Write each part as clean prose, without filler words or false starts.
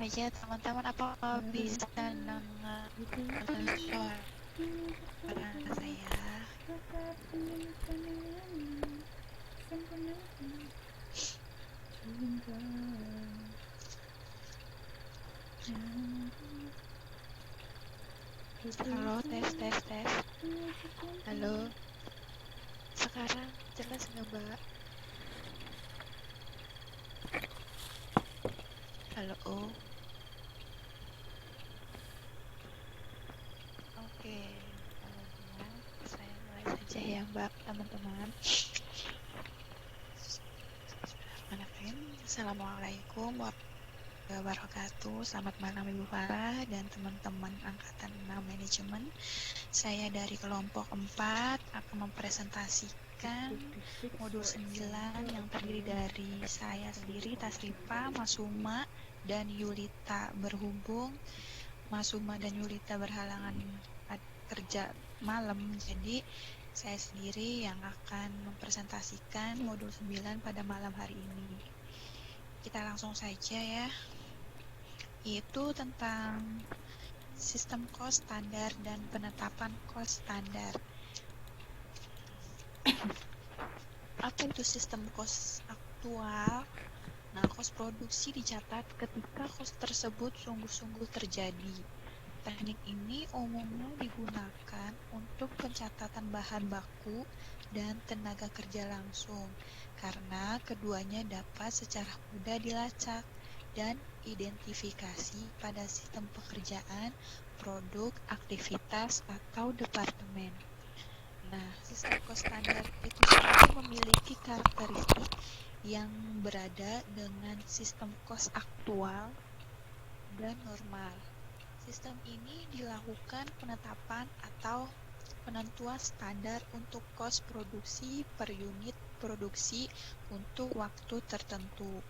aja teman-teman, apa bisa dengar suara saya? Halo, tes tes tes. Halo, sekarang jelas nggak Mbak? Halo. Oke, kalau jelas saya mulai saja ya Mbak, teman-teman. Assalamualaikum warahmatullahi wabarakatuh. Selamat malam Ibu Farah dan teman-teman angkatan 6 manajemen. Saya dari kelompok 4 akan mempresentasikan modul 9 yang terdiri dari saya sendiri, Tasrifa, Masuma, dan Yulita. Berhubung Masuma dan Yulita berhalangan kerja malam, jadi saya sendiri yang akan mempresentasikan modul 9 pada malam hari ini. Kita langsung saja ya, yaitu tentang sistem cost standar dan penetapan cost standar. Apa itu sistem cost aktual? Nah, cost produksi dicatat ketika cost tersebut sungguh-sungguh terjadi. Teknik ini umumnya digunakan untuk pencatatan bahan baku dan tenaga kerja langsung, karena keduanya dapat secara mudah dilacak dan identifikasi pada sistem pekerjaan, produk, aktivitas, atau departemen. Nah, sistem cost standar itu sendiri memiliki karakteristik yang berada dengan sistem cost aktual dan normal. Sistem ini dilakukan penetapan atau penentuan standar untuk cost produksi per unit produksi untuk waktu tertentu.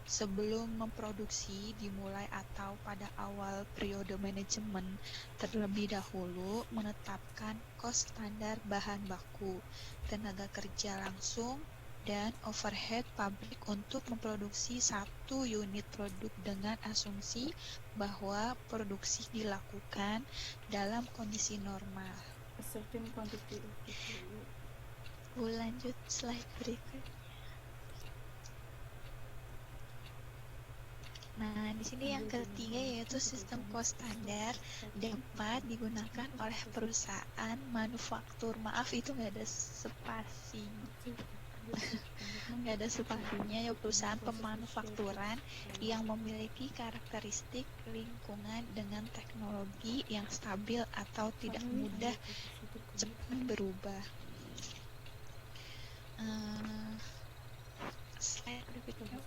Sebelum memproduksi dimulai atau pada awal periode manajemen, terlebih dahulu menetapkan cost standar bahan baku, tenaga kerja langsung, dan overhead pabrik untuk memproduksi satu unit produk dengan asumsi bahwa produksi dilakukan dalam kondisi normal. Lanjut slide berikutnya. Nah, di sini yang ketiga yaitu sistem cost standar dapat digunakan oleh perusahaan manufaktur. Maaf, itu nggak ada spasi. Nggak ada spasinya ya, perusahaan pemanufakturan yang memiliki karakteristik lingkungan dengan teknologi yang stabil atau tidak mudah cepat berubah. Slide berikutnya.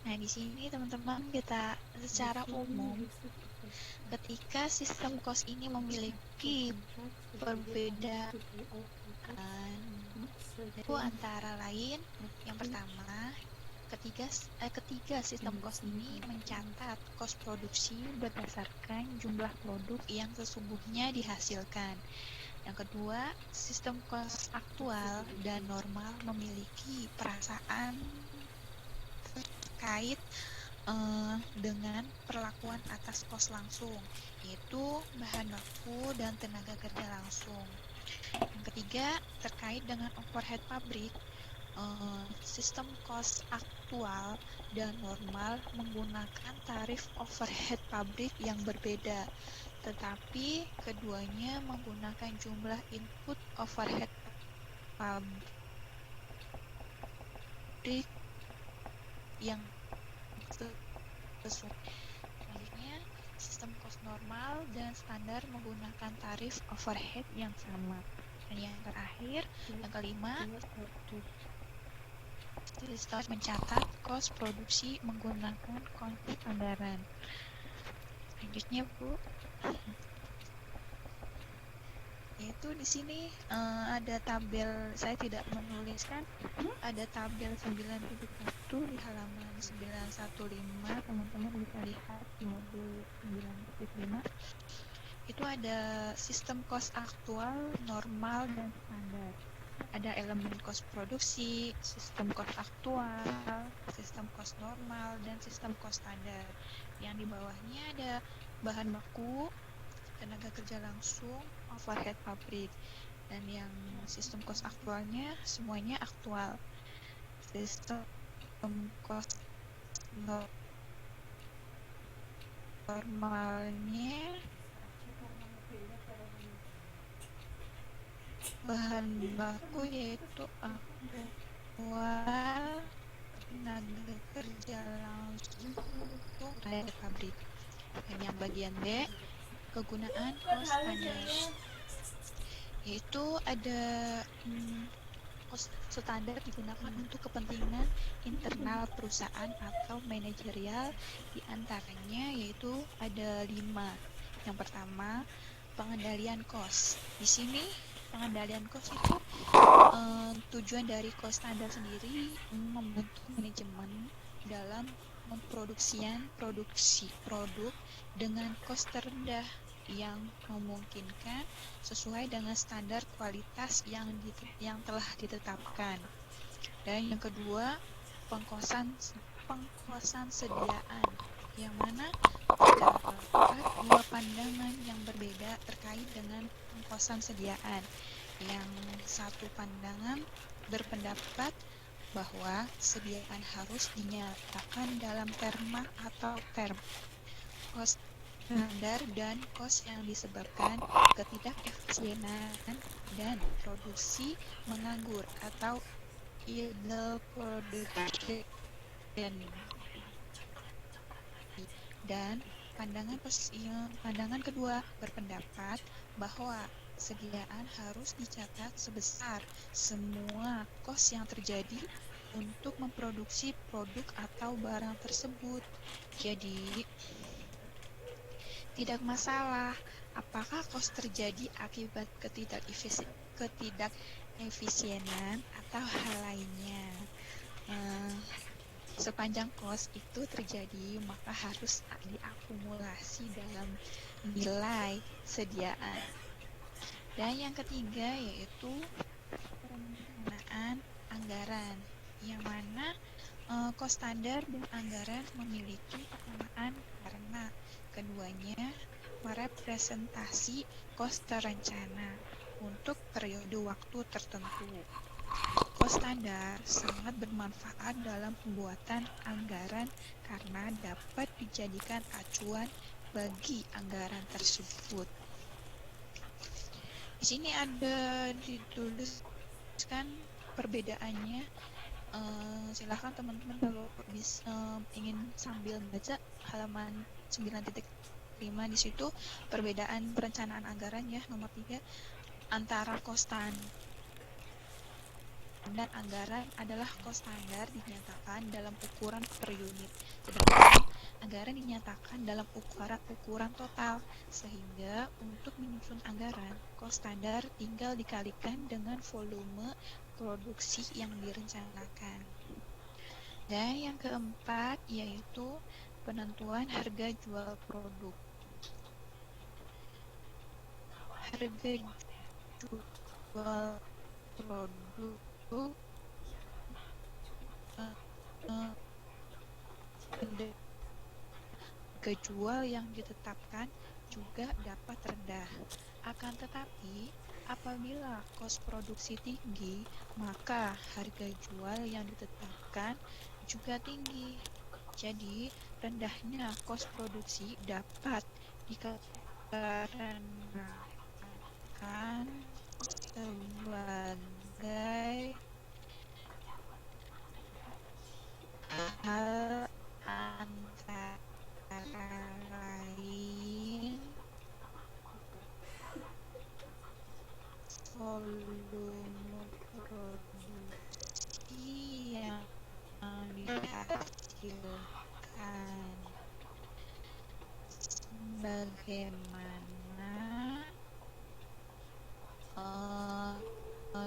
Nah, di sini teman-teman kita secara umum ketika sistem cost ini memiliki perbedaan itu antara lain, yang pertama, ketiga sistem cost ini mencatat cost produksi berdasarkan jumlah produk yang sesungguhnya dihasilkan. Yang kedua, sistem cost aktual dan normal memiliki perasaan terkait dengan perlakuan atas cost langsung, yaitu bahan baku dan tenaga kerja langsung. Yang ketiga, terkait dengan overhead pabrik, sistem cost aktual dan normal menggunakan tarif overhead pabrik yang berbeda, tetapi keduanya menggunakan jumlah input overhead pabrik yang sesuai. Selanjutnya, sistem cost normal dan standar menggunakan tarif overhead yang sama. Dan yang terakhir, yang kelima, sistem mencatat cost produksi menggunakan konsep anggaran. Selanjutnya, Bu, yaitu di sini ada tabel, saya tidak menuliskan, ada tabel 9.1 di halaman 915, teman-teman bisa lihat di modul 9.5. Itu ada sistem cost aktual, normal, dan standar. Ada elemen cost produksi, sistem cost aktual, sistem cost normal, dan sistem cost standar. Yang di bawahnya ada bahan baku, tenaga kerja langsung, overhead pabrik. Dan yang sistem cost aktualnya semuanya aktual. Sistem cost normalnya bahan baku yaitu aktual, tenaga kerja langsung, overhead pabrik. Dan yang bagian B, kegunaan cost standar, yaitu ada cost standar digunakan untuk kepentingan internal perusahaan atau manajerial, diantaranya yaitu ada 5. Yang pertama, pengendalian cost. Di sini pengendalian cost itu tujuan dari cost standar sendiri membantu manajemen dalam produksi produk dengan cost terendah yang memungkinkan sesuai dengan standar kualitas yang telah ditetapkan. Dan yang kedua, pengkosan sediaan, yang mana terdapat dua pandangan yang berbeda terkait dengan pengkosan sediaan. Yang satu pandangan berpendapat bahwa sediaan harus dinyatakan dalam terma atau term cost standar dan cost yang disebabkan ketidakefisienan dan produksi menganggur atau idle production. Dan pandangan kedua berpendapat bahwa sediaan harus dicatat sebesar semua cost yang terjadi untuk memproduksi produk atau barang tersebut. Jadi tidak masalah apakah cost terjadi akibat ketidakefisienan atau hal lainnya. Sepanjang cost itu terjadi, maka harus diakumulasi dalam nilai sediaan. Dan yang ketiga yaitu perencanaan anggaran, yang mana cost standar dan anggaran memiliki kesamaan karena keduanya merepresentasi cost terencana untuk periode waktu tertentu. Cost standar sangat bermanfaat dalam pembuatan anggaran karena dapat dijadikan acuan bagi anggaran tersebut. Di sini ada dituliskan perbedaannya. Silahkan teman-teman kalau ingin sambil baca halaman 9.5 di situ perbedaan perencanaan anggaran ya, nomor 3 antara cost standar dan anggaran adalah cost standar dinyatakan dalam ukuran per unit, sedangkan anggaran dinyatakan dalam ukuran total, sehingga untuk menyusun anggaran cost standar tinggal dikalikan dengan volume produksi yang direncanakan. Dan yang keempat yaitu penentuan harga jual produk. Harga jual produk harga jual yang ditetapkan juga dapat rendah. Akan tetapi, apabila kos produksi tinggi, maka harga jual yang ditetapkan juga tinggi. Jadi, rendahnya kos produksi dapat dikarenakan sebagai hal antara lain volume produksi yang dihasilkan, sebagaimana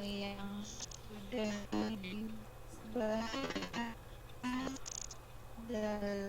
yang sudah dibahas dalam